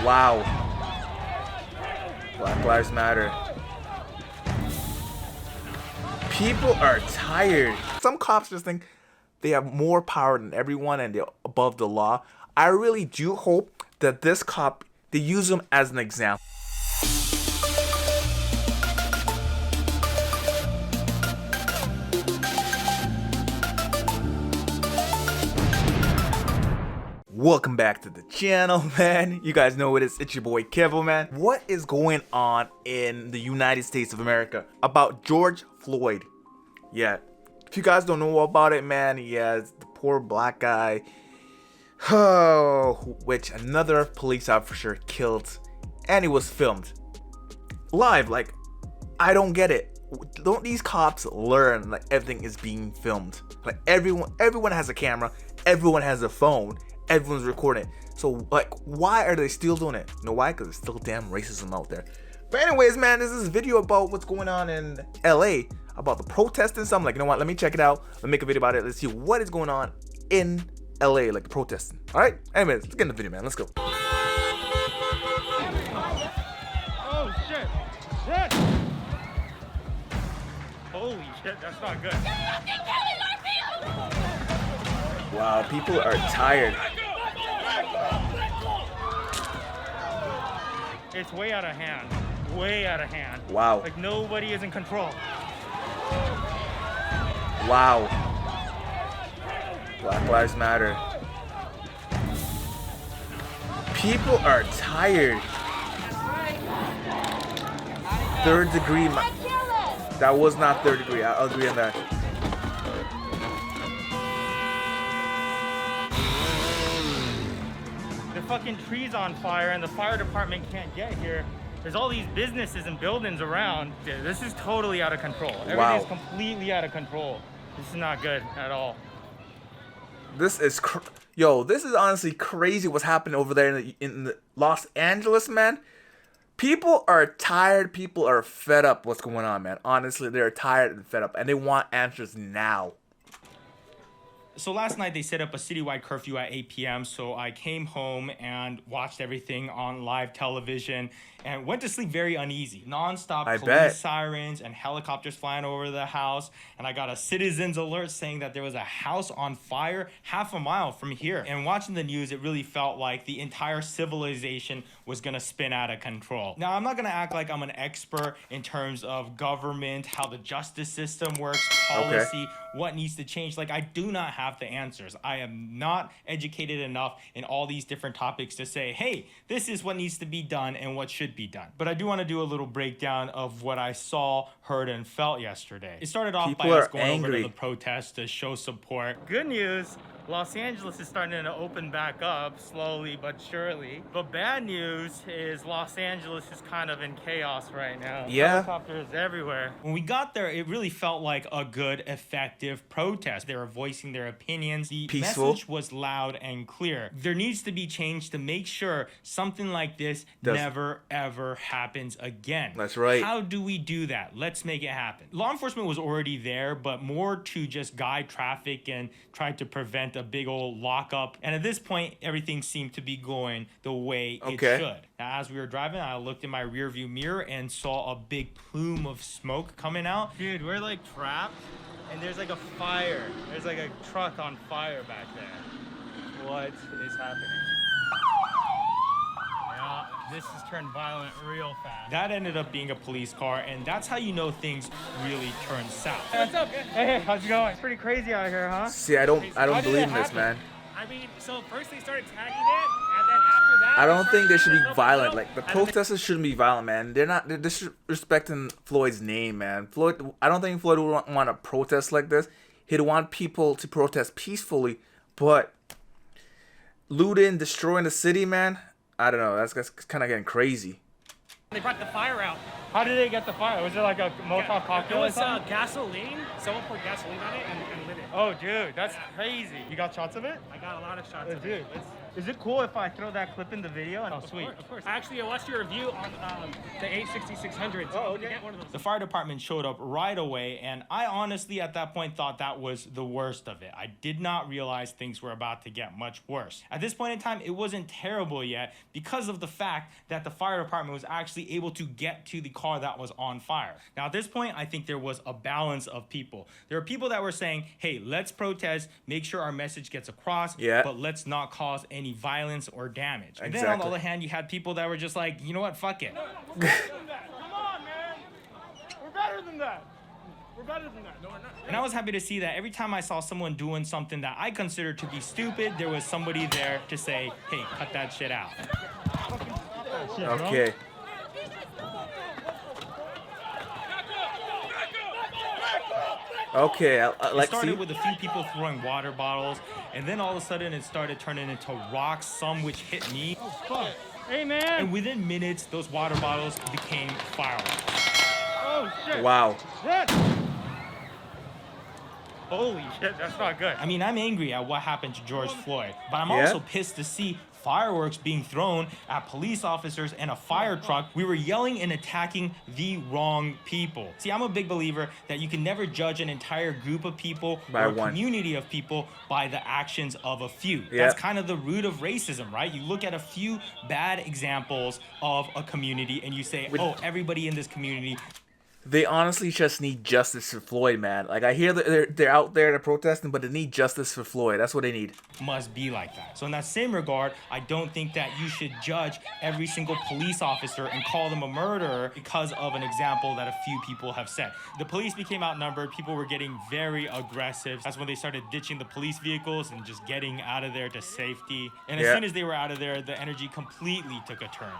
Wow. Black Lives Matter. People are tired. Some cops just think they have more power than everyone and they're above the law. I really do hope that this cop, they use him as an example. Welcome back to the channel, man. You guys know it is. It's your boy KEVO, man. What is going on in the United States of America about George Floyd? Yeah, if you guys don't know about it, man, yeah, it's the poor black guy, which another police officer killed, and it was filmed live. Like, I don't get it. Don't these cops learn like everything is being filmed? Like everyone has a camera, everyone has a phone. Everyone's recording. So, like, why are they still doing it? You know why? Because there's still damn racism out there. But anyways, man, this is a video about what's going on in LA, about the protesting. So I'm like, you know what? Let me check it out. Let me make a video about it. Let's see what is going on in LA, like the protesting. All right? Anyways, let's get in the video, man. Let's go. Oh, shit. Shit. Holy shit, that's not good. Wow, people are tired. It's way out of hand. Way out of hand. Wow. Like nobody is in control. Wow. Black Lives Matter. People are tired. Third degree. That was not third degree. I'll agree on that. The fucking tree's on fire and the fire department can't get here. There's all these businesses and buildings around. Dude, this is totally out of control. Everything's completely out of control. This is not good at all. This is this is honestly crazy what's happening over there in the Los Angeles, man. People are tired. People are fed up what's going on, man. Honestly, they're tired and fed up and they want answers now. So last night they set up a citywide curfew at 8 p.m. So I came home and watched everything on live television and went to sleep very uneasy. Non-stop police sirens and helicopters flying over the house. And I got a citizen's alert saying that there was a house on fire half a mile from here. And watching the news, it really felt like the entire civilization was gonna spin out of control. Now, I'm not gonna act like I'm an expert in terms of government, how the justice system works, policy, what needs to change. Like, I do not have the answers. I am not educated enough in all these different topics to say, hey, this is what needs to be done and what should be done. But I do want to do a little breakdown of what I saw, heard, and felt yesterday. It started off by us going over to the protest to show support. Good news, Los Angeles is starting to open back up slowly but surely. But bad news is Los Angeles is kind of in chaos right now. Yeah. Helicopters everywhere. When we got there, it really felt like a good, effective protest. They were voicing their opinions. The message was loud and clear. There needs to be change to make sure something like this never, ever happens again. That's right. How do we do that? Let's make it happen. Law enforcement was already there, but more to just guide traffic and try to prevent a big old lockup. And at this point, everything seemed to be going the way it should. Now, as we were driving, I looked in my rearview mirror and saw a big plume of smoke coming out. Dude, we're like trapped, and there's like a fire. There's like a truck on fire back there. What is happening? Yeah, this has turned violent real fast. That ended up being a police car, and that's how you know things really turn south. Hey, what's up? Hey, how's it going? It's pretty crazy out here, huh? See, I don't believe in this, man. I mean, so first they started tagging it, and then after that, I don't think they should be violent. Like, the protesters shouldn't be violent, man. They're disrespecting Floyd's name, man. Floyd, I don't think Floyd would want to protest like this. He'd want people to protest peacefully, but looting, destroying the city, man, I don't know. That's kind of getting crazy. They brought the fire out. How did they get the fire? Was it like a Molotov cocktail? It was gasoline. Someone poured gasoline on it and lit it. Oh, dude, that's crazy. You got shots of it? I got a lot of shots of dude, it. Is it cool if I throw that clip in the video? Oh, sweet. Of course. Actually, I watched your review on the 86600. So you can get one of those. The fire department showed up right away, and I honestly at that point thought that was the worst of it. I did not realize things were about to get much worse. At this point in time, it wasn't terrible yet because of the fact that the fire department was actually able to get to the car that was on fire. Now, at this point, I think there was a balance of people. There are people that were saying, hey, let's protest, make sure our message gets across, but let's not cause any violence or damage. And then on the other hand, you had people that were just like, you know what, fuck it. No, we're better than that. Come on, man. We're better than that. We're better than that. No, we're not. And I was happy to see that every time I saw someone doing something that I considered to be stupid, there was somebody there to say, hey, cut that shit out. Okay. Okay, It started with a few people throwing water bottles, and then all of a sudden it started turning into rocks, some which hit me. Oh, fuck. Hey, man. And within minutes, those water bottles became fireworks. Oh, shit. Wow. Shit. Holy shit, that's not good. I mean, I'm angry at what happened to George Floyd, but I'm also pissed to see fireworks being thrown at police officers and a fire truck. We were yelling and attacking the wrong people. See, I'm a big believer that you can never judge an entire group of people or a community of people by the actions of a few. That's kind of the root of racism, right? You look at a few bad examples of a community and you say, oh, everybody in this community. They honestly just need justice for Floyd, man. Like, I hear that they're out there, they're protesting, but they need justice for Floyd. That's what they need. Must be like that. So in that same regard, I don't think that you should judge every single police officer and call them a murderer because of an example that a few people have said. The police became outnumbered. People were getting very aggressive. That's when they started ditching the police vehicles and just getting out of there to safety. And as soon as they were out of there, the energy completely took a turn.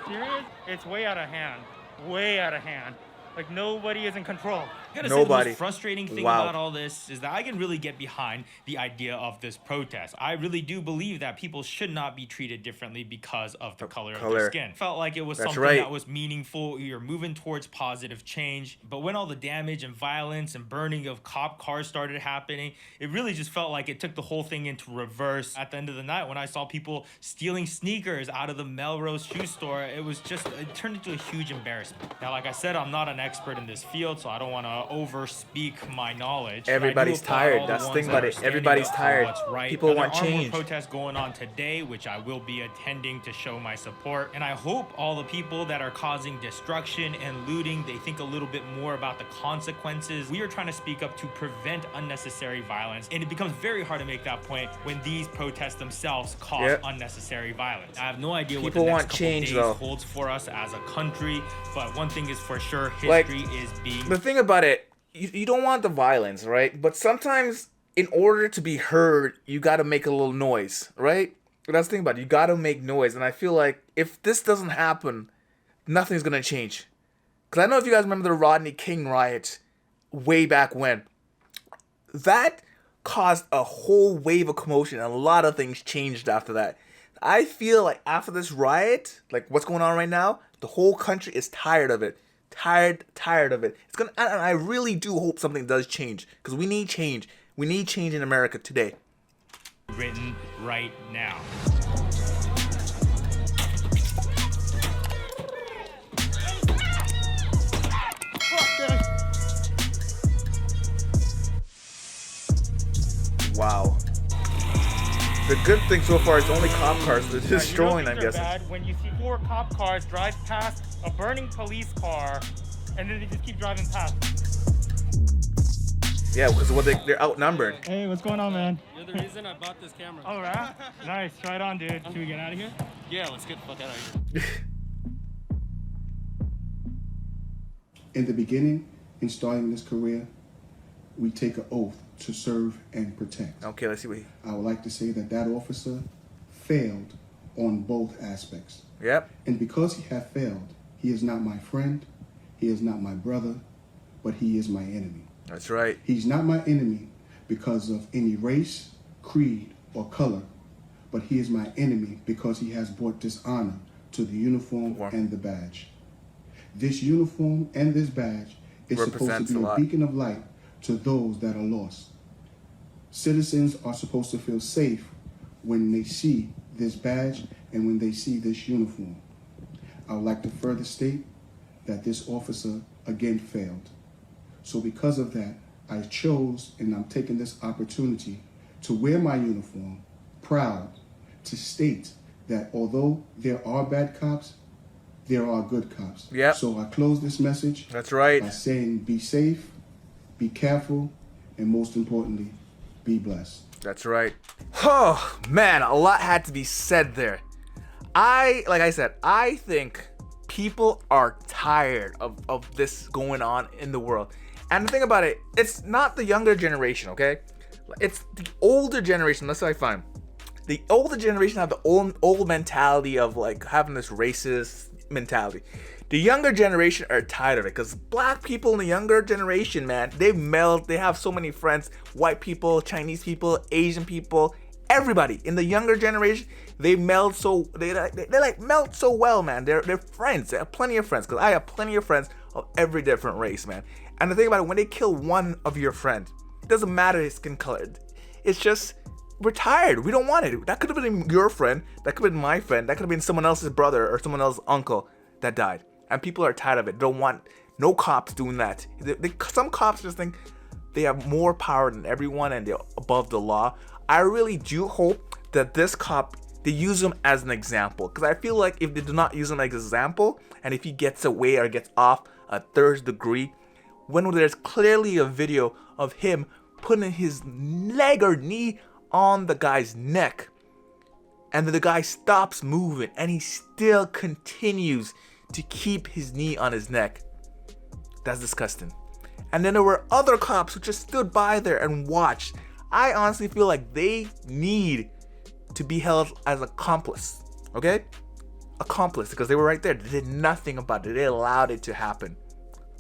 Serious? It's way out of hand. Way out of hand. Like, nobody is in control. I gotta say, the most frustrating thing about all this is that I can really get behind the idea of this protest. I really do believe that people should not be treated differently because of the color of their skin. Felt like it was something that was meaningful. You're moving towards positive change. But when all the damage and violence and burning of cop cars started happening, it really just felt like it took the whole thing into reverse. At the end of the night, when I saw people stealing sneakers out of the Melrose shoe store, it turned into a huge embarrassment. Now, like I said, I'm not an expert in this field, so I don't want to overspeak my knowledge. Everybody's tired. That's the thing about it. Everybody's tired. People want change. There are more protests going on today, which I will be attending to show my support. And I hope all the people that are causing destruction and looting, they think a little bit more about the consequences. We are trying to speak up to prevent unnecessary violence, and it becomes very hard to make that point when these protests themselves cause unnecessary violence. I have no idea what the next couple days holds for us as a country, but one thing is for sure, history is being... The thing about it, you don't want the violence, right? But sometimes, in order to be heard, you gotta make a little noise, right? That's the thing about it. You gotta make noise. And I feel like if this doesn't happen, nothing's gonna change. Because I don't know if you guys remember the Rodney King riots way back when. That caused a whole wave of commotion, and a lot of things changed after that. I feel like after this riot, like what's going on right now, the whole country is tired of it. Tired of it. And I really do hope something does change, because we need change. We need change in America today. Written right now. Wow. The good thing so far is only cop cars they're destroying, I'm guessing. Bad when you see 4 cop cars drive past a burning police car, and then they just keep driving past. Yeah, because they're outnumbered. Hey, what's going on, man? You're the reason I bought this camera. All right. Nice. Right on, dude. Should we get out of here? Yeah, let's get the fuck out of here. In the beginning, in starting this career, we take an oath to serve and protect. Okay, let's see what I would like to say that officer failed on both aspects. Yep. And because he had failed, he is not my friend, he is not my brother, but he is my enemy. That's right. He's not my enemy because of any race, creed, or color, but he is my enemy because he has brought dishonor to the uniform and the badge. This uniform and this badge is supposed to be a beacon of light to those that are lost. Citizens are supposed to feel safe when they see this badge and when they see this uniform. I would like to further state that this officer again failed. So because of that, I chose, and I'm taking this opportunity to wear my uniform, proud to state that although there are bad cops, there are good cops. Yep. So I close this message. That's right. By saying be safe, be careful, and most importantly, be blessed. That's right. Oh, man, a lot had to be said there. Like I said, I think people are tired of this going on in the world. And the thing about it, it's not the younger generation, okay? It's the older generation. That's what I find. The older generation have the old mentality of like having this racist mentality. The younger generation are tired of it because black people in the younger generation, man, they've melded. They have so many friends, white people, Chinese people, Asian people, everybody in the younger generation. They meld so they like melt so well, man. They're friends. They have plenty of friends because I have plenty of friends of every different race, man. And the thing about it, when they kill one of your friends, it doesn't matter his skin color. It's just we're tired. We don't want it. That could have been your friend. That could have been my friend. That could have been someone else's brother or someone else's uncle that died. And people are tired of it. They don't want no cops doing that. Some cops just think they have more power than everyone and they're above the law. I really do hope that this cop, they use him as an example. Because I feel like if they do not use him as an example, and if he gets away or gets off a third degree, when there's clearly a video of him putting his leg or knee on the guy's neck, and then the guy stops moving and he still continues to keep his knee on his neck. That's disgusting. And then there were other cops who just stood by there and watched. I honestly feel like they need to be held as accomplice. Okay? Accomplice, because they were right there. They did nothing about it. They allowed it to happen.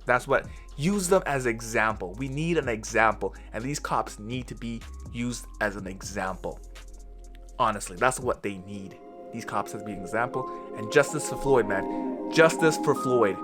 That's what. Use them as example. We need an example, and these cops need to be used as an example. Honestly, that's what they need. These cops as being an example, and justice for Floyd, man. Justice for Floyd.